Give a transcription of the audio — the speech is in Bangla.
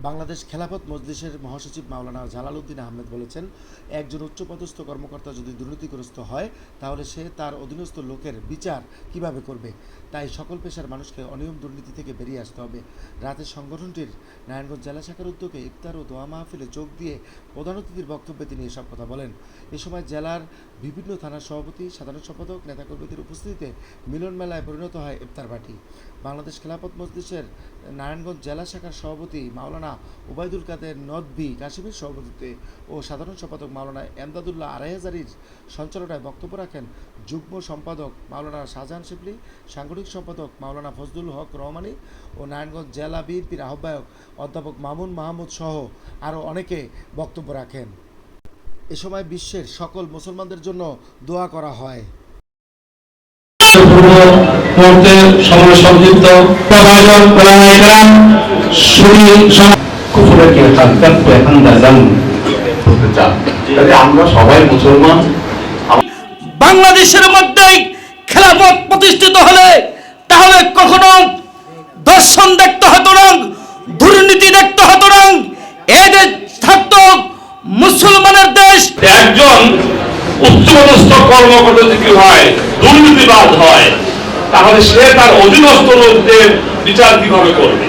বাংলাদেশ খেলাফত মজলিসের মহাসচিব মাওলানা জালালউদ্দিন আহমেদ বলেছেন, একজন উচ্চপদস্থ কর্মকর্তা যদি দুর্নীতিগ্রস্ত হয় তাহলে সে তার অধীনস্থ লোকের বিচার কিভাবে করবে। তাই সকল পেশার মানুষকে অনিয়ম দুর্নীতি থেকে বেরিয়ে আসতে হবে। রাতে সংগঠনটির নারায়ণগঞ্জ জেলা শাখার উদ্যোগে ইফতার ও দোয়া মাহফিলে যোগ দিয়ে প্রধান অতিথির বক্তব্যে তিনি এসব কথা বলেন। এ সময় জেলার বিভিন্ন থানার সভাপতি, সাধারণ সম্পাদক, নেতাকর্মীদের উপস্থিতিতে মিলন মেলায় পরিণত হয় ইফতার পার্টি। বাংলাদেশ খেলাফত মজলিসের নারায়ণগঞ্জ জেলা শাখার সভাপতি মাওলানা ওবায়দুল কাদের নদভী কাশিমের সভাপতিত্বে ও সাধারণ সম্পাদক মাওলানা এমদাদুল্লাহ আড়াইহাজারীর সঞ্চালনায় বক্তব্য রাখেন যুগ্ম সম্পাদক মাওলানা শাহজাহান শিবলি, সাংগঠনিক সম্পাদক মাওলানা ফজলুল হক রহমানী ও নারায়ণগঞ্জ জেলা বিএনপির আহ্বায়ক অধ্যাপক মামুন মাহমুদ সহ আরও অনেকে বক্তব্য রাখেন। এ সময় বিশ্বের সকল মুসলমানদের জন্য দোয়া করা হয়। আমরা সবাই মুসলমান। বাংলাদেশের মধ্যে খেলাফত প্রতিষ্ঠিত হলে তাহলে কখনো দর্শন দেখতে হতো না, দুর্নীতি দেখতে হতো না। এদের থাকতো মুসলমানের দেশ। একজন উচ্চপদস্থ কর্মকর্তা যদি হয় দুর্নীতিবাজ হয়, তাহলে সে তার অধীনস্থ লোকদের বিচার কিভাবে করবে?